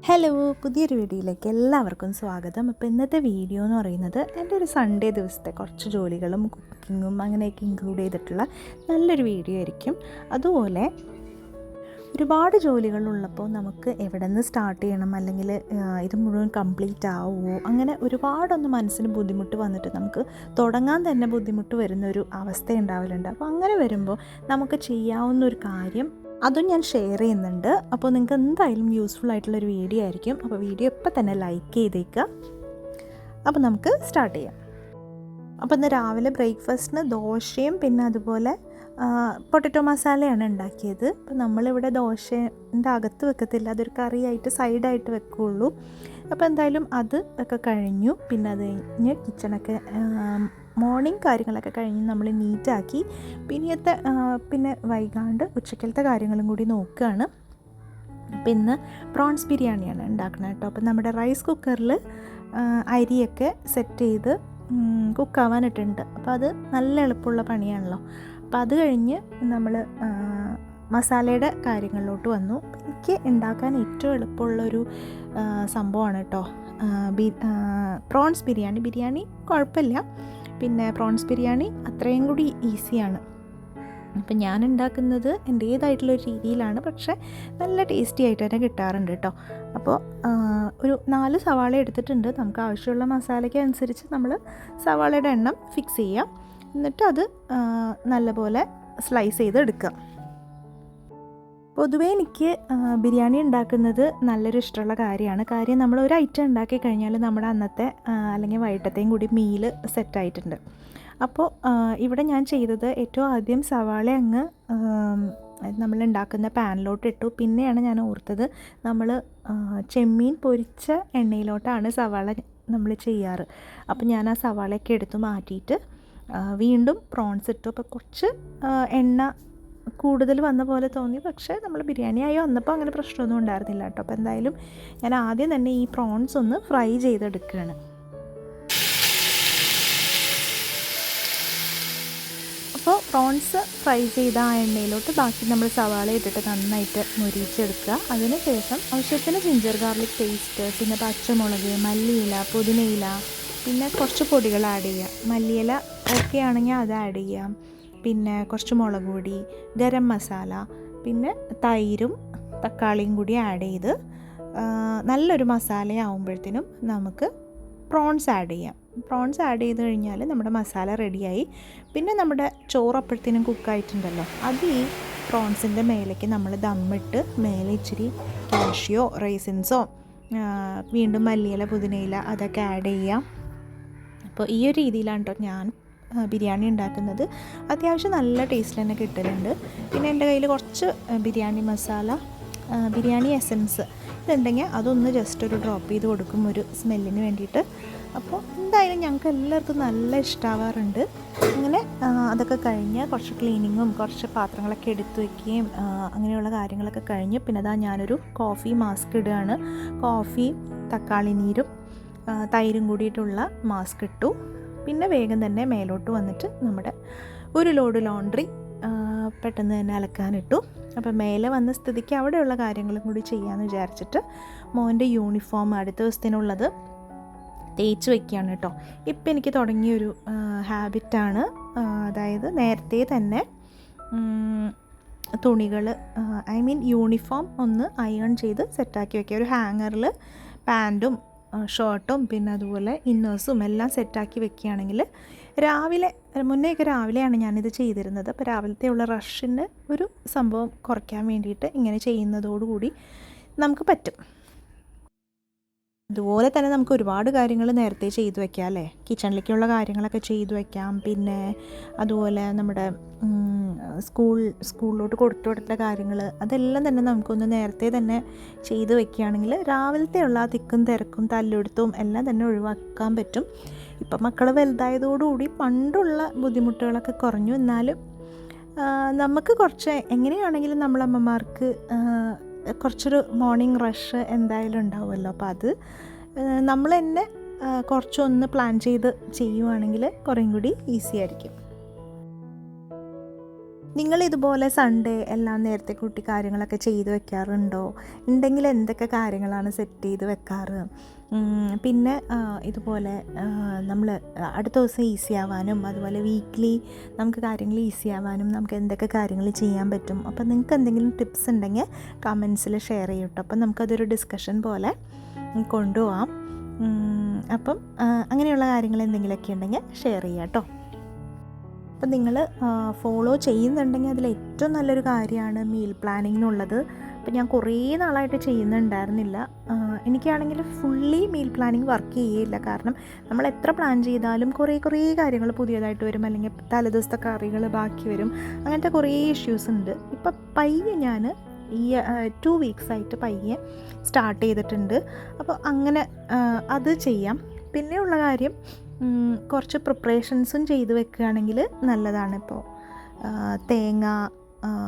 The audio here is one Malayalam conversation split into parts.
ഹലോ, പുതിയൊരു വീഡിയോയിലേക്ക് എല്ലാവർക്കും സ്വാഗതം. അപ്പോൾ ഇന്നത്തെ വീഡിയോ എന്ന് പറയുന്നത് എൻ്റെ ഒരു സൺഡേ ദിവസത്തെ കുറച്ച് ജോലികളും കുക്കിങ്ങും അങ്ങനെയൊക്കെ ഇൻക്ലൂഡ് ചെയ്തിട്ടുള്ള നല്ലൊരു വീഡിയോ ആയിരിക്കും. അതുപോലെ ഒരുപാട് ജോലികളുള്ളപ്പോൾ നമുക്ക് എവിടെ നിന്ന് സ്റ്റാർട്ട് ചെയ്യണം, അല്ലെങ്കിൽ ഇത് മുഴുവൻ കംപ്ലീറ്റ് ആവുമോ, അങ്ങനെ ഒരുപാടൊന്ന് മനസ്സിന് ബുദ്ധിമുട്ട് വന്നിട്ട് നമുക്ക് തുടങ്ങാൻ തന്നെ ബുദ്ധിമുട്ട് വരുന്നൊരു അവസ്ഥ ഉണ്ടാവലുണ്ട്. അപ്പോൾ അങ്ങനെ വരുമ്പോൾ നമുക്ക് ചെയ്യാവുന്നൊരു കാര്യം അതും ഞാൻ ഷെയർ ചെയ്യുന്നുണ്ട്. അപ്പോൾ നിങ്ങൾക്ക് എന്തായാലും യൂസ്ഫുൾ ആയിട്ടുള്ളൊരു വീഡിയോ ആയിരിക്കും. അപ്പോൾ വീഡിയോ ഇപ്പം തന്നെ ലൈക്ക് ചെയ്തേക്കുക. അപ്പോൾ നമുക്ക് സ്റ്റാർട്ട് ചെയ്യാം. അപ്പോൾ ഇന്ന് രാവിലെ ബ്രേക്ക്ഫാസ്റ്റിന് ദോശയും പിന്നെ അതുപോലെ പൊട്ടറ്റോ മസാലയാണ് ഉണ്ടാക്കിയത്. അപ്പോൾ നമ്മളിവിടെ ദോശൻ്റെ അകത്ത് വെക്കത്തില്ല, അതൊരു കറിയായിട്ട് സൈഡായിട്ട് വെക്കുകയുള്ളൂ. അപ്പോൾ എന്തായാലും അത് ഒക്കെ കഴിഞ്ഞു. പിന്നെ അത് കഴിഞ്ഞ് കിച്ചണൊക്കെ മോർണിംഗ് കാര്യങ്ങളൊക്കെ കഴിഞ്ഞ് നമ്മൾ നീറ്റാക്കി പിന്നെ വൈകാണ്ട് ഉച്ചക്കലത്തെ കാര്യങ്ങളും കൂടി നോക്കുകയാണ്. അപ്പോൾ ഇന്ന് പ്രോൺസ് ബിരിയാണിയാണ് ഉണ്ടാക്കുന്നത് കേട്ടോ. അപ്പോൾ നമ്മുടെ റൈസ് കുക്കറിൽ അരിയൊക്കെ സെറ്റ് ചെയ്ത് കുക്കാവാനിട്ടുണ്ട്. അപ്പോൾ അത് നല്ല എളുപ്പമുള്ള പണിയാണല്ലോ. അപ്പോൾ അത് കഴിഞ്ഞ് നമ്മൾ മസാലയുടെ കാര്യങ്ങളിലോട്ട് വന്നു. എനിക്ക് ഉണ്ടാക്കാൻ ഏറ്റവും എളുപ്പമുള്ളൊരു സംഭവമാണ് കേട്ടോ പ്രോൺസ് ബിരിയാണി കുഴപ്പമില്ല, പിന്നെ പ്രോൺസ് ബിരിയാണി അത്രയും കൂടി ഈസിയാണ്. അപ്പം ഞാൻ ഉണ്ടാക്കുന്നത് എൻ്റേതായിട്ടുള്ളൊരു രീതിയിലാണ്, പക്ഷേ നല്ല ടേസ്റ്റി ആയിട്ട് തന്നെ കിട്ടാറുണ്ട് കേട്ടോ. അപ്പോൾ ഒരു 4 സവാള എടുത്തിട്ടുണ്ട്. നമുക്ക് ആവശ്യമുള്ള മസാലയ്ക്ക് അനുസരിച്ച് നമ്മൾ സവാളയുടെ എണ്ണം ഫിക്സ് ചെയ്യാം. എന്നിട്ട് അത് നല്ലപോലെ സ്ലൈസ് ചെയ്ത് എടുക്കുക. പൊതുവേ എനിക്ക് ബിരിയാണി ഉണ്ടാക്കുന്നത് നല്ലൊരു ഇഷ്ടമുള്ള കാര്യമാണ്. കാര്യം നമ്മൾ ഒരു ഐറ്റം ഉണ്ടാക്കി കഴിഞ്ഞാൽ നമ്മുടെ അന്നത്തെ അല്ലെങ്കിൽ വൈകിട്ടത്തെയും കൂടി മീല് സെറ്റായിട്ടുണ്ട്. അപ്പോൾ ഇവിടെ ഞാൻ ചെയ്തത് ഏറ്റവും ആദ്യം സവാള അങ്ങ് നമ്മൾ ഉണ്ടാക്കുന്ന പാനിലോട്ട് ഇട്ടു. പിന്നെയാണ് ഞാൻ ഓർത്തത് നമ്മൾ ചെമ്മീൻ പൊരിച്ച എണ്ണയിലോട്ടാണ് സവാള നമ്മൾ ചെയ്യാറ്. അപ്പോൾ ഞാൻ ആ സവാളയൊക്കെ എടുത്ത് മാറ്റിയിട്ട് വീണ്ടും പ്രോൺസ് ഇട്ടു. അപ്പോൾ കുറച്ച് എണ്ണ കൂടുതൽ വന്ന പോലെ തോന്നി, പക്ഷേ നമ്മൾ ബിരിയാണി ആയി വന്നപ്പോൾ അങ്ങനെ പ്രശ്നമൊന്നും ഉണ്ടായിരുന്നില്ല കേട്ടോ. അപ്പോൾ എന്തായാലും ഞാൻ ആദ്യം തന്നെ ഈ പ്രോൺസ് ഒന്ന് ഫ്രൈ ചെയ്തെടുക്കുകയാണ്. അപ്പോൾ പ്രോൺസ് ഫ്രൈ ചെയ്ത ആ എണ്ണയിലോട്ട് ബാക്കി നമ്മൾ സവാള ഇട്ടിട്ട് നന്നായിട്ട് മൊരിച്ചെടുക്കുക. അതിനുശേഷം ആവശ്യത്തിന് ജിഞ്ചർ ഗാർലിക് പേസ്റ്റ്, പിന്നെ പച്ചമുളക്, മല്ലിയില, പുതിനയില, പിന്നെ കുറച്ച് പൊടികൾ ആഡ് ചെയ്യുക. മല്ലിയില ഓക്കെ ആണെങ്കിൽ അത് ആഡ് ചെയ്യാം. പിന്നെ കുറച്ച് മുളക് പൊടി, ഗരം മസാല, പിന്നെ തൈരും തക്കാളിയും കൂടി ആഡ് ചെയ്ത് നല്ലൊരു മസാലയാവുമ്പോഴത്തേനും നമുക്ക് പ്രോൺസ് ആഡ് ചെയ്യാം. പ്രോൺസ് ആഡ് ചെയ്ത് കഴിഞ്ഞാൽ നമ്മുടെ മസാല റെഡിയായി. പിന്നെ നമ്മുടെ ചോറ് അപ്പോഴത്തേനും കുക്കായിട്ടുണ്ടല്ലോ, അത് ഈ പ്രോൺസിൻ്റെ മേലേക്ക് നമ്മൾ ദമ്മിട്ട് മേലെ ഇച്ചിരി കാഷ്യോ റൈസിൻസോ വീണ്ടും മല്ലിയില പുതിനയില അതൊക്കെ ആഡ് ചെയ്യാം. അപ്പോൾ ഈ ഒരു രീതിയിലാണ് കേട്ടോ ഞാൻ ബിരിയാണി ഉണ്ടാക്കുന്നത്. അത്യാവശ്യം നല്ല ടേസ്റ്റ് തന്നെ കിട്ടലുണ്ട്. പിന്നെ എൻ്റെ കയ്യിൽ കുറച്ച് ബിരിയാണി മസാല, ബിരിയാണി എസൻസ് ഇതുണ്ടെങ്കിൽ അതൊന്ന് ജസ്റ്റ് ഒരു ഡ്രോപ്പ് ചെയ്ത് കൊടുക്കും ഒരു സ്മെല്ലിന് വേണ്ടിയിട്ട്. അപ്പോൾ എന്തായാലും ഞങ്ങൾക്ക് എല്ലാവർക്കും നല്ല ഇഷ്ടമാവാറുണ്ട്. അങ്ങനെ അതൊക്കെ കഴിഞ്ഞ് കുറച്ച് ക്ലീനിങ്ങും കുറച്ച് പാത്രങ്ങളൊക്കെ എടുത്തു വയ്ക്കുകയും അങ്ങനെയുള്ള കാര്യങ്ങളൊക്കെ കഴിഞ്ഞ് പിന്നെ അതാ ഞാനൊരു കോഫി മാസ്ക് ഇടുകയാണ്. കോഫി, തക്കാളി നീരും തൈരും കൂടിയിട്ടുള്ള മാസ്ക് ഇട്ടു. പിന്നെ വേഗം തന്നെ മേലോട്ട് വന്നിട്ട് നമ്മുടെ ഒരു ലോഡ് ലോണ്ട്രി പെട്ടെന്ന് തന്നെ അലക്കാനിട്ടു. അപ്പോൾ മേലെ വന്ന സ്ഥിതിക്ക് അവിടെയുള്ള കാര്യങ്ങളും കൂടി ചെയ്യാമെന്ന് വിചാരിച്ചിട്ട് മോൻ്റെ യൂണിഫോം അടുത്ത ദിവസത്തിനുള്ളത് തേച്ച് വയ്ക്കുകയാണ് കേട്ടോ. ഇപ്പം എനിക്ക് തുടങ്ങിയൊരു ഹാബിറ്റാണ്. അതായത് നേരത്തെ തന്നെ തുണികൾ യൂണിഫോം ഒന്ന് അയൺ ചെയ്ത് സെറ്റാക്കി വയ്ക്കുക. ഒരു ഹാങ്ങറിൽ പാൻറ്റും ഷർട്ടും പിന്നെ അതുപോലെ ഇന്നേഴ്സും എല്ലാം സെറ്റാക്കി വെക്കുകയാണെങ്കിൽ മുന്നേയൊക്കെ രാവിലെയാണ് ഞാനിത് ചെയ്തിരുന്നത്. അപ്പോൾ രാവിലത്തെ ഉള്ള റഷിന് ഒരു സംഭവം കുറയ്ക്കാൻ വേണ്ടിയിട്ട് ഇങ്ങനെ ചെയ്യുന്നതോടുകൂടി നമുക്ക് പറ്റും. അതുപോലെ തന്നെ നമുക്ക് ഒരുപാട് കാര്യങ്ങൾ നേരത്തെ ചെയ്തു വയ്ക്കാം അല്ലേ. കിച്ചണിലേക്കുള്ള കാര്യങ്ങളൊക്കെ ചെയ്തു വയ്ക്കാം. പിന്നെ അതുപോലെ നമ്മുടെ സ്കൂളിലോട്ട് കൊടുത്തു വിടേണ്ട കാര്യങ്ങൾ അതെല്ലാം തന്നെ നമുക്കൊന്ന് നേരത്തെ തന്നെ ചെയ്ത് വയ്ക്കുകയാണെങ്കിൽ രാവിലത്തെയുള്ള ആ തിക്കും തിരക്കും തല്ലെടുത്തും എല്ലാം തന്നെ ഒഴിവാക്കാൻ പറ്റും. ഇപ്പം മക്കൾ വലുതായതോടുകൂടി പണ്ടുള്ള ബുദ്ധിമുട്ടുകളൊക്കെ കുറഞ്ഞു. എന്നാലും നമുക്ക് കുറച്ച് എങ്ങനെയാണെങ്കിലും നമ്മളമ്മമാർക്ക് കുറച്ചൊരു മോർണിംഗ് റഷ് എന്തായാലും ഉണ്ടാവുമല്ലോ. അപ്പോൾ അത് നമ്മൾ തന്നെ കുറച്ചൊന്ന് പ്ലാൻ ചെയ്ത് ചെയ്യുവാണെങ്കിൽ കുറേയും കൂടി ഈസി ആയിരിക്കും. നിങ്ങളിതുപോലെ സൺഡേ എല്ലാം നേരത്തെ കൂട്ടി കാര്യങ്ങളൊക്കെ ചെയ്ത് വെക്കാറുണ്ടോ? ഉണ്ടെങ്കിൽ എന്തൊക്കെ കാര്യങ്ങളാണ് സെറ്റ് ചെയ്ത് വെക്കാറ്? പിന്നെ ഇതുപോലെ നമ്മൾ അടുത്ത ദിവസം ഈസി ആവാനും അതുപോലെ വീക്ക്ലി നമുക്ക് കാര്യങ്ങൾ ഈസി ആവാനും നമുക്ക് എന്തൊക്കെ കാര്യങ്ങൾ ചെയ്യാൻ പറ്റും? അപ്പം നിങ്ങൾക്ക് എന്തെങ്കിലും ടിപ്സ് ഉണ്ടെങ്കിൽ കമൻസിൽ ഷെയർ ചെയ്യും കേട്ടോ. അപ്പം നമുക്കതൊരു ഡിസ്കഷൻ പോലെ കൊണ്ടുപോകാം. അപ്പം അങ്ങനെയുള്ള കാര്യങ്ങൾ എന്തെങ്കിലുമൊക്കെ ഉണ്ടെങ്കിൽ ഷെയർ ചെയ്യാം കേട്ടോ. അപ്പം നിങ്ങൾ ഫോളോ ചെയ്യുന്നുണ്ടെങ്കിൽ അതിൽ ഏറ്റവും നല്ലൊരു കാര്യമാണ് മീൽ പ്ലാനിങ് എന്നുള്ളത്. അപ്പം ഞാൻ കുറേ നാളായിട്ട് ചെയ്യുന്നുണ്ടായിരുന്നില്ല. എനിക്കാണെങ്കിൽ ഫുള്ളി മീൽ പ്ലാനിങ് വർക്ക് ചെയ്യില്ല. കാരണം നമ്മൾ എത്ര പ്ലാൻ ചെയ്താലും കുറേ കാര്യങ്ങൾ പുതിയതായിട്ട് വരും, അല്ലെങ്കിൽ തലേദിവസത്തെ കറികൾ ബാക്കി വരും, അങ്ങനത്തെ കുറേ ഇഷ്യൂസ് ഉണ്ട്. ഇപ്പം പയ്യെ ഞാൻ ഈ 2 വീക്സായിട്ട് പയ്യെ സ്റ്റാർട്ട് ചെയ്തിട്ടുണ്ട്. അപ്പോൾ അങ്ങനെ അത് ചെയ്യാം. പിന്നെയുള്ള കാര്യം കുറച്ച് പ്രിപ്പറേഷൻസും ചെയ്ത് വെക്കുകയാണെങ്കിൽ നല്ലതാണ്. ഇപ്പോൾ തേങ്ങ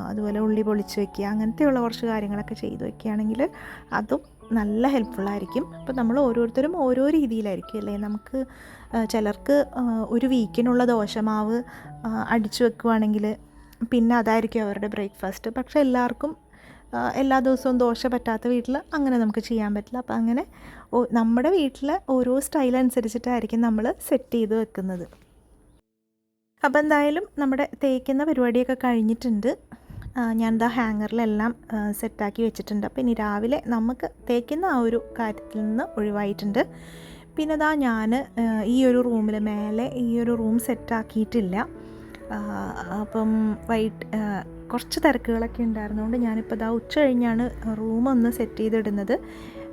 അതുപോലെ ഉള്ളി പൊളിച്ച് വെക്കുക, അങ്ങനത്തെയുള്ള കുറച്ച് കാര്യങ്ങളൊക്കെ ചെയ്ത് വെക്കുകയാണെങ്കിൽ അതും നല്ല ഹെൽപ്ഫുള്ളായിരിക്കും. അപ്പോൾ നമ്മൾ ഓരോരുത്തരും ഓരോ രീതിയിലായിരിക്കും അല്ലേ. നമുക്ക് ചിലർക്ക് ഒരു വീക്കിനുള്ള ദോശമാവ് അടിച്ചു വെക്കുകയാണെങ്കിൽ പിന്നെ അതായിരിക്കും അവരുടെ ബ്രേക്ക്ഫാസ്റ്റ്. പക്ഷേ എല്ലാവർക്കും എല്ലാ ദിവസവും ദോശ പറ്റാത്ത വീട്ടിൽ അങ്ങനെ നമുക്ക് ചെയ്യാൻ പറ്റില്ല. അപ്പോൾ അങ്ങനെ നമ്മുടെ വീട്ടിൽ ഓരോ സ്റ്റൈൽ അനുസരിച്ചിട്ടായിരിക്കും നമ്മൾ സെറ്റ് ചെയ്ത് വെക്കുന്നത്. അപ്പോൾ എന്തായാലും നമ്മുടെ തേക്കുന്ന പരിപാടിയൊക്കെ കഴിഞ്ഞിട്ടുണ്ട്. ഞാനിതാ ഹാങ്ങറിലെല്ലാം സെറ്റാക്കി വെച്ചിട്ടുണ്ട്. അപ്പോൾ ഇനി രാവിലെ നമുക്ക് തേക്കുന്ന ആ ഒരു കാര്യത്തിൽ നിന്ന് ഒഴിവായിട്ടുണ്ട്. പിന്നെ ഇതാ ഞാൻ ഈ ഒരു റൂമിൽ മേലെ ഈ ഒരു റൂം സെറ്റാക്കിയിട്ടില്ല. അപ്പം കുറച്ച് തിരക്കുകളൊക്കെ ഉണ്ടായിരുന്നതുകൊണ്ട് ഞാനിപ്പോൾ ഇതാ ഉച്ച കഴിഞ്ഞാണ് റൂമൊന്ന് സെറ്റ് ചെയ്തിടുന്നത്.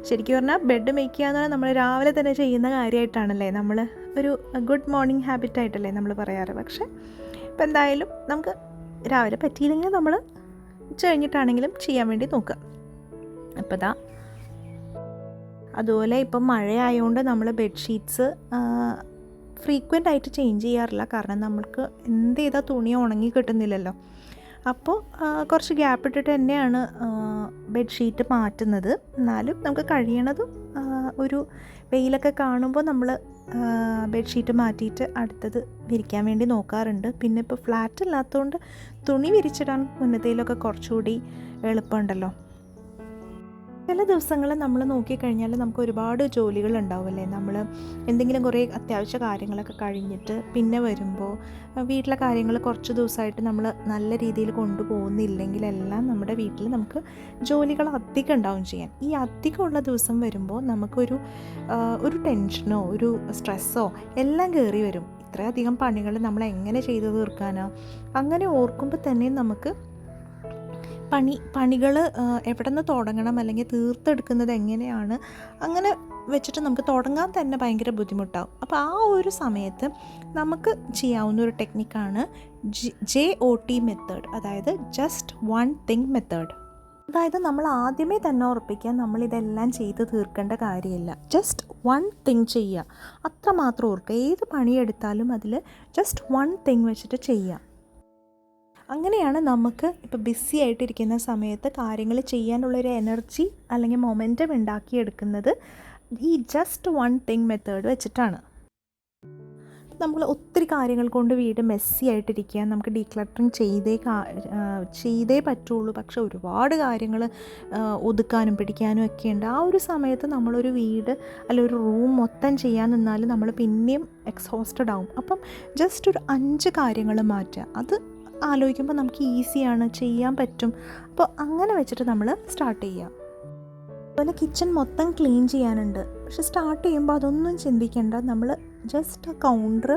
ശരിക്കും പറഞ്ഞാൽ ബെഡ് മേക്ക് ചെയ്യുക എന്ന് നമ്മൾ രാവിലെ തന്നെ ചെയ്യുന്ന കാര്യമായിട്ടാണല്ലേ, നമ്മൾ ഒരു ഗുഡ് മോർണിംഗ് ഹാബിറ്റായിട്ടല്ലേ നമ്മൾ പറയാറ്. പക്ഷേ ഇപ്പം എന്തായാലും നമുക്ക് രാവിലെ പറ്റിയില്ലെങ്കിൽ നമ്മൾ ഉച്ച കഴിഞ്ഞിട്ടാണെങ്കിലും ചെയ്യാൻ വേണ്ടി നോക്കുക. അപ്പോൾ ഇതാ അതുപോലെ ഇപ്പം മഴയായതുകൊണ്ട് നമ്മൾ ബെഡ്ഷീറ്റ്സ് ഫ്രീക്വൻ്റ് ആയിട്ട് ചേഞ്ച് ചെയ്യാറില്ല. കാരണം നമ്മൾക്ക് എന്ത് ചെയ്താൽ തുണി ഉണങ്ങി കിട്ടുന്നില്ലല്ലോ. അപ്പോൾ കുറച്ച് ഗ്യാപ്പ് ഇട്ടിട്ട് തന്നെയാണ് ബെഡ്ഷീറ്റ് മാറ്റുന്നത്. എന്നാലും നമുക്ക് കഴിയണതും ഒരു വെയിലൊക്കെ കാണുമ്പോൾ നമ്മൾ ബെഡ്ഷീറ്റ് മാറ്റിയിട്ട് അടുത്തത് വിരിക്കാൻ വേണ്ടി നോക്കാറുണ്ട്. പിന്നെ ഇപ്പോൾ ഫ്ലാറ്റ് ഇല്ലാത്തതുകൊണ്ട് തുണി വിരിച്ചിടാൻ മുന്നത്തേലൊക്കെ കുറച്ചുകൂടി എളുപ്പമുണ്ടല്ലോ. ചില ദിവസങ്ങൾ നമ്മൾ നോക്കിക്കഴിഞ്ഞാൽ നമുക്ക് ഒരുപാട് ജോലികൾ ഉണ്ടാവുമല്ലേ. നമ്മൾ എന്തെങ്കിലും കുറേ അത്യാവശ്യ കാര്യങ്ങളൊക്കെ കഴിഞ്ഞിട്ട് പിന്നെ വരുമ്പോൾ വീട്ടിലെ കാര്യങ്ങൾ കുറച്ച് ദിവസമായിട്ട് നമ്മൾ നല്ല രീതിയിൽ കൊണ്ടുപോകുന്നില്ലെങ്കിലെല്ലാം നമ്മുടെ വീട്ടിൽ നമുക്ക് ജോലികൾ അധികം ഉണ്ടാവും ചെയ്യാൻ. ഈ അധികമുള്ള ദിവസം വരുമ്പോൾ നമുക്കൊരു ടെൻഷനോ ഒരു സ്ട്രെസ്സോ എല്ലാം കയറി വരും. ഇത്രയധികം പണികൾ നമ്മൾ എങ്ങനെ ചെയ്ത് തീർക്കാനോ, അങ്ങനെ ഓർക്കുമ്പോൾ തന്നെ നമുക്ക് പണികൾ എവിടെ നിന്ന് തുടങ്ങണം അല്ലെങ്കിൽ തീർത്തെടുക്കുന്നത് എങ്ങനെയാണ്, അങ്ങനെ വെച്ചിട്ട് നമുക്ക് തുടങ്ങാൻ തന്നെ ഭയങ്കര ബുദ്ധിമുട്ടാവും. അപ്പോൾ ആ ഒരു സമയത്ത് നമുക്ക് ചെയ്യാവുന്ന ഒരു ടെക്നിക്കാണ് JOT മെത്തേഡ്, അതായത് ജസ്റ്റ് വൺ തിങ് മെത്തേഡ്. അതായത് നമ്മൾ ആദ്യമേ തന്നെ ഉറപ്പിക്കുക നമ്മളിതെല്ലാം ചെയ്ത് തീർക്കേണ്ട കാര്യമില്ല. ജസ്റ്റ് വൺ തിങ് ചെയ്യുക, അത്രമാത്രം ഓർക്കുക. ഏത് പണിയെടുത്താലും അതിൽ ജസ്റ്റ് വൺ തിങ് വെച്ചിട്ട് ചെയ്യുക. അങ്ങനെയാണ് നമുക്ക് ഇപ്പോൾ ബിസി ആയിട്ടിരിക്കുന്ന സമയത്ത് കാര്യങ്ങൾ ചെയ്യാനുള്ളൊരു എനർജി അല്ലെങ്കിൽ മൊമെൻറ്റം ഉണ്ടാക്കിയെടുക്കുന്നത് ഈ ജസ്റ്റ് വൺ തിങ് മെത്തേഡ് വെച്ചിട്ടാണ്. നമ്മൾ ഒത്തിരി കാര്യങ്ങൾ കൊണ്ട് വീട് മെസ്സി ആയിട്ടിരിക്കുക, നമുക്ക് ഡീക്ലട്ടറിങ് ചെയ്തേ പറ്റുള്ളൂ. പക്ഷെ ഒരുപാട് കാര്യങ്ങൾ ഒതുക്കാനും പിടിക്കാനും ഒക്കെ ഉണ്ട്. ആ ഒരു സമയത്ത് നമ്മളൊരു വീട് അല്ല ഒരു റൂം മൊത്തം ചെയ്യാൻ നിന്നാൽ നമ്മൾ പിന്നെയും എക്സോസ്റ്റഡ് ആവും. അപ്പം ജസ്റ്റ് ഒരു 5 കാര്യങ്ങൾ മാറ്റുക, അത് ആലോചിക്കുമ്പോൾ നമുക്ക് ഈസിയാണ്, ചെയ്യാൻ പറ്റും. അപ്പോൾ അങ്ങനെ വെച്ചിട്ട് നമ്മൾ സ്റ്റാർട്ട് ചെയ്യുക. അതുപോലെ കിച്ചൺ മൊത്തം ക്ലീൻ ചെയ്യാനുണ്ട്. പക്ഷെ സ്റ്റാർട്ട് ചെയ്യുമ്പോൾ അതൊന്നും ചിന്തിക്കേണ്ട. നമ്മൾ ജസ്റ്റ് ആ കൗണ്ടർ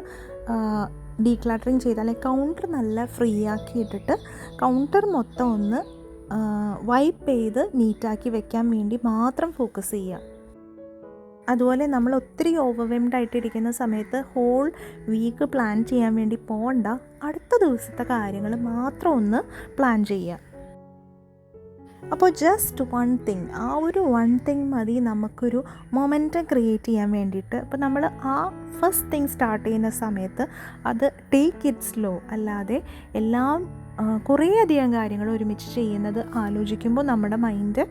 ഡീക്ലട്ടറിങ് ചെയ്താൽ, അല്ലെങ്കിൽ കൗണ്ടർ നല്ല ഫ്രീ ആക്കി ഇട്ടിട്ട് കൗണ്ടർ മൊത്തം ഒന്ന് വൈപ്പ് ചെയ്ത് നീറ്റാക്കി വെക്കാൻ വേണ്ടി മാത്രം ഫോക്കസ് ചെയ്യുക. അതുപോലെ നമ്മൾ ഒത്തിരി ഓവർവെൽംഡ് ആയിട്ടിരിക്കുന്ന സമയത്ത് ഹോൾ വീക്ക് പ്ലാൻ ചെയ്യാൻ വേണ്ടി പോകണ്ട. അടുത്ത ദിവസത്തെ കാര്യങ്ങൾ മാത്രം ഒന്ന് പ്ലാൻ ചെയ്യുക. അപ്പോൾ ജസ്റ്റ് വൺ തിങ്, ആ ഒരു വൺ തിങ് മതി നമുക്കൊരു മൊമെൻറ്റം ക്രിയേറ്റ് ചെയ്യാൻ വേണ്ടിയിട്ട്. അപ്പോൾ നമ്മൾ ആ ഫസ്റ്റ് തിങ് സ്റ്റാർട്ട് ചെയ്യുന്ന സമയത്ത് അത് ടേക്ക് ഇറ്റ് സ്ലോ, അല്ലാതെ എല്ലാം കുറേ അധികം കാര്യങ്ങൾ ഒരുമിച്ച് ചെയ്യുന്നത് ആലോചിക്കുമ്പോൾ നമ്മുടെ മൈൻഡ്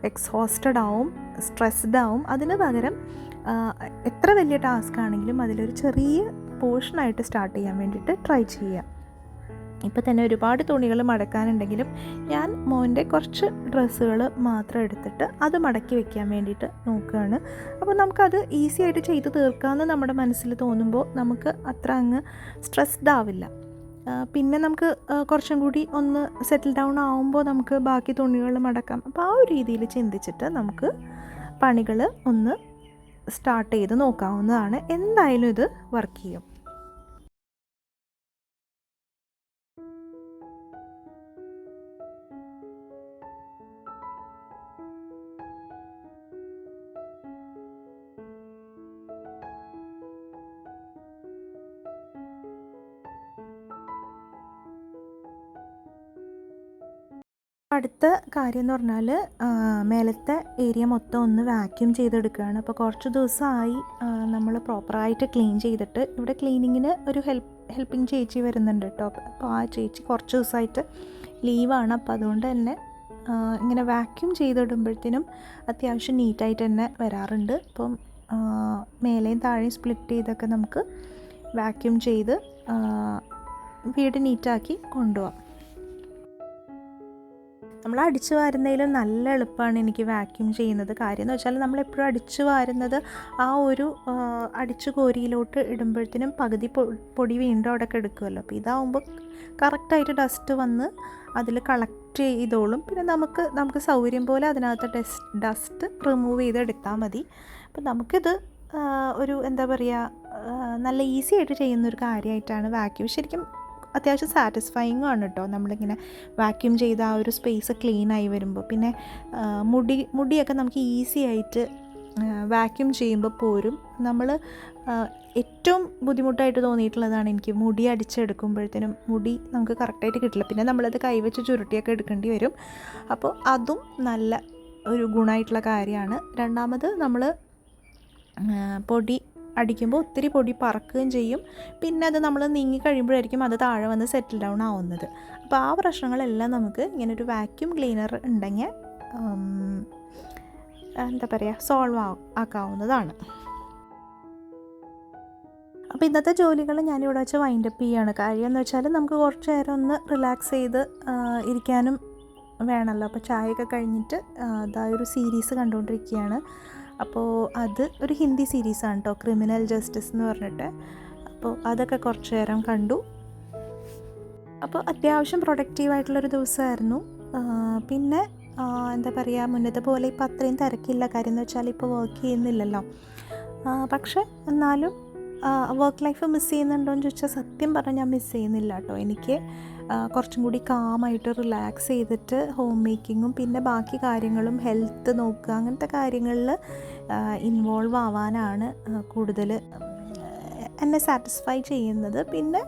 എക്സോസ്റ്റഡ് ആവും, സ്ട്രെസ്ഡ് ആവും. അതിന് പകരം എത്ര വലിയ ടാസ്ക് ആണെങ്കിലും അതിലൊരു ചെറിയ പോർഷനായിട്ട് സ്റ്റാർട്ട് ചെയ്യാൻ വേണ്ടിയിട്ട് ട്രൈ ചെയ്യുക. ഇപ്പോൾ തന്നെ ഒരുപാട് തുണികൾ മടക്കാനുണ്ടെങ്കിലും ഞാൻ മോൻ്റെ കുറച്ച് ഡ്രസ്സുകൾ മാത്രം എടുത്തിട്ട് അത് മടക്കി വെക്കാൻ വേണ്ടിയിട്ട് നോക്കുകയാണ്. അപ്പോൾ നമുക്കത് ഈസി ആയിട്ട് ചെയ്ത് തീർക്കാമെന്ന് നമ്മുടെ മനസ്സിൽ തോന്നുമ്പോൾ നമുക്ക് അത്ര അങ്ങ് സ്ട്രെസ്ഡ് ആവില്ല. പിന്നെ നമുക്ക് കുറച്ചും കൂടി ഒന്ന് സെറ്റിൽ ഡൗൺ ആവുമ്പോൾ നമുക്ക് ബാക്കി തുണികൾ മടക്കാം. അപ്പോൾ ആ ഒരു രീതിയിൽ ചിന്തിച്ചിട്ട് നമുക്ക് പണികൾ ഒന്ന് സ്റ്റാർട്ട് ചെയ്ത് നോക്കാവുന്നതാണ്. എന്തായാലും ഇത് വർക്ക് ചെയ്യും. അടുത്ത കാര്യം എന്ന് പറഞ്ഞാൽ മേലത്തെ ഏരിയ മൊത്തം ഒന്ന് വാക്യൂം ചെയ്തെടുക്കുകയാണ്. അപ്പോൾ കുറച്ച് ദിവസമായി നമ്മൾ പ്രോപ്പറായിട്ട് ക്ലീൻ ചെയ്തിട്ട്, ഇവിടെ ക്ലീനിങ്ങിന് ഒരു ഹെൽപ്പിംഗ് ചേച്ചി വരുന്നുണ്ട് കേട്ടോ. അപ്പോൾ ആ ചേച്ചി കുറച്ച് ദിവസമായിട്ട് ലീവാണ്. അപ്പോൾ അതുകൊണ്ട് തന്നെ ഇങ്ങനെ വാക്യൂം ചെയ്തിടുമ്പോഴത്തേനും അത്യാവശ്യം നീറ്റായിട്ട് തന്നെ വരാറുണ്ട്. അപ്പം മേലെയും താഴെയും സ്പ്ലിറ്റ് ചെയ്തൊക്കെ നമുക്ക് വാക്യൂം ചെയ്ത് വീട് നീറ്റാക്കി കൊണ്ടുപോകാം. നമ്മൾ അടിച്ചു വാരുന്നതിലും നല്ല എളുപ്പമാണ് എനിക്ക് വാക്യൂം ചെയ്യുന്നത്. കാര്യം എന്ന് വെച്ചാൽ നമ്മളെപ്പോഴും അടിച്ചു വാരുന്നത് ആ ഒരു അടിച്ചു കോരിയിലോട്ട് ഇടുമ്പോഴത്തേനും പകുതി പൊടി വീണ്ടും അവിടെ എടുക്കുമല്ലോ. അപ്പോൾ ഇതാവുമ്പോൾ കറക്റ്റായിട്ട് ഡസ്റ്റ് വന്ന് അതിൽ കളക്ട് ചെയ്തോളും. പിന്നെ നമുക്ക് സൗകര്യം പോലെ അതിനകത്ത് ഡസ്റ്റ് റിമൂവ് ചെയ്തെടുത്താൽ മതി. അപ്പോൾ നമുക്കിത് ഒരു എന്താ പറയുക, നല്ല ഈസി ആയിട്ട് ചെയ്യുന്നൊരു കാര്യമായിട്ടാണ് വാക്യൂം. ശരിക്കും അത്യാവശ്യം സാറ്റിസ്ഫൈയിങ് ആണ് കേട്ടോ നമ്മളിങ്ങനെ വാക്യൂം ചെയ്ത് ആ ഒരു സ്പേസ് ക്ലീനായി വരുമ്പോൾ. പിന്നെ മുടിയൊക്കെ നമുക്ക് ഈസി ആയിട്ട് വാക്യൂം ചെയ്യുമ്പോൾ പോരും. നമ്മൾ ഏറ്റവും ബുദ്ധിമുട്ടായിട്ട് തോന്നിയിട്ടുള്ളതാണ് എനിക്ക് മുടി അടിച്ചെടുക്കുമ്പോഴത്തേനും മുടി നമുക്ക് കറക്റ്റായിട്ട് കിട്ടില്ല. പിന്നെ നമ്മളത് കൈവച്ച് ചുരുട്ടിയൊക്കെ എടുക്കേണ്ടി വരും. അപ്പോൾ അതും നല്ല ഒരു ഗുണമായിട്ടുള്ള കാര്യമാണ്. രണ്ടാമത് നമ്മൾ പൊടി അടിക്കുമ്പോൾ ഒത്തിരി പൊടി പറക്കുകയും ചെയ്യും. പിന്നെ അത് നമ്മൾ നീങ്ങി കഴിയുമ്പോഴായിരിക്കും അത് താഴെ വന്ന് സെറ്റിൽ ഡൗൺ ആവുന്നത്. അപ്പോൾ ആ പ്രശ്നങ്ങളെല്ലാം നമുക്ക് ഇങ്ങനൊരു വാക്യൂം ക്ലീനർ ഉണ്ടെങ്കിൽ എന്താ പറയുക, സോൾവ് ആക്കാവുന്നതാണ്. അപ്പോൾ ഇന്നത്തെ ജോലികൾ ഞാനിവിടെ വെച്ച് വൈൻഡപ്പ് ചെയ്യുകയാണ്. കാര്യം എന്ന് വെച്ചാൽ നമുക്ക് കുറച്ച് നേരം ഒന്ന് റിലാക്സ് ചെയ്ത് ഇരിക്കാനും വേണമല്ലോ. അപ്പോൾ ചായയൊക്കെ കഴിഞ്ഞിട്ട് അതായൊരു സീരീസ് കണ്ടുകൊണ്ടിരിക്കുകയാണ്. അപ്പോൾ അത് ഒരു ഹിന്ദി സീരീസാണ് കേട്ടോ, ക്രിമിനൽ ജസ്റ്റിസ് എന്ന് പറഞ്ഞിട്ട്. അപ്പോൾ അതൊക്കെ കുറച്ച് നേരം കണ്ടു. അപ്പോൾ അത്യാവശ്യം പ്രൊഡക്റ്റീവായിട്ടുള്ളൊരു ദിവസമായിരുന്നു. പിന്നെ എന്താ പറയുക, മുന്നത്തെ പോലെ ഇപ്പോൾ അത്രയും തിരക്കില്ല. കാര്യം എന്ന് വെച്ചാൽ ഇപ്പോൾ വർക്ക് ചെയ്യുന്നില്ലല്ലോ. പക്ഷേ എന്നാലും വർക്ക് ലൈഫ് മിസ് ചെയ്യുന്നുണ്ടോ എന്ന് ചോദിച്ചാൽ സത്യം പറഞ്ഞാൽ ഞാൻ മിസ് ചെയ്യുന്നില്ല കേട്ടോ. എനിക്ക് കുറച്ചും കൂടി കാമായിട്ട് റിലാക്സ് ചെയ്തിട്ട് ഹോം മേക്കിങ്ങും പിന്നെ ബാക്കി കാര്യങ്ങളും ഹെൽത്ത് നോക്കുക അങ്ങനത്തെ കാര്യങ്ങളിൽ ഇൻവോൾവ് ആവാനാണ് കൂടുതൽ എന്നെ സാറ്റിസ്ഫൈ ചെയ്യുന്നത്. പിന്നെ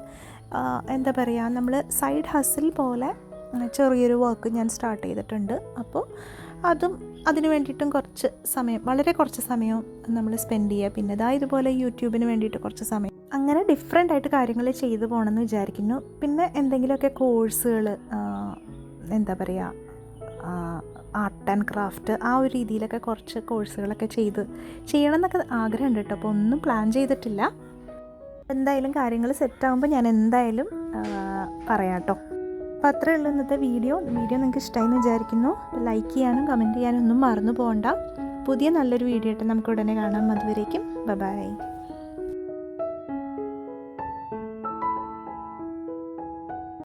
എന്താ പറയുക, നമ്മൾ സൈഡ് ഹസിൽ പോലെ ചെറിയൊരു വർക്ക് ഞാൻ സ്റ്റാർട്ട് ചെയ്തിട്ടുണ്ട്. അപ്പോൾ അതും അതിന് വേണ്ടിയിട്ടും വളരെ കുറച്ച് സമയം നമ്മൾ സ്പെൻഡ് ചെയ്യുക. പിന്നെ ഇതുപോലെ യൂട്യൂബിന് വേണ്ടിയിട്ട് കുറച്ച് സമയം, അങ്ങനെ ഡിഫറെൻ്റ് ആയിട്ട് കാര്യങ്ങൾ ചെയ്തു പോകണമെന്ന് വിചാരിക്കുന്നു. പിന്നെ എന്തെങ്കിലുമൊക്കെ കോഴ്സുകൾ, എന്താ പറയുക, ആർട്ട് ആൻഡ് ക്രാഫ്റ്റ് ആ ഒരു രീതിയിലൊക്കെ കുറച്ച് കോഴ്സുകളൊക്കെ ചെയ്യണം എന്നൊക്കെ ആഗ്രഹമുണ്ട് കേട്ടോ. അപ്പോൾ ഒന്നും പ്ലാൻ ചെയ്തിട്ടില്ല. എന്തായാലും കാര്യങ്ങൾ സെറ്റാകുമ്പോൾ ഞാൻ എന്തായാലും പറയാം കേട്ടോ. അപ്പോൾ അത്രയേ ഉള്ളൂ ഇന്നത്തെ വീഡിയോ നിങ്ങൾക്ക് ഇഷ്ടമായി എന്ന് വിചാരിക്കുന്നു. ലൈക്ക് ചെയ്യാനും കമൻറ്റ് ചെയ്യാനും ഒന്നും മറന്നു പോകണ്ട. പുതിയ നല്ലൊരു വീഡിയോ ആയിട്ട് നമുക്ക് ഉടനെ കാണാം. അതുവരേക്കും ബൈ.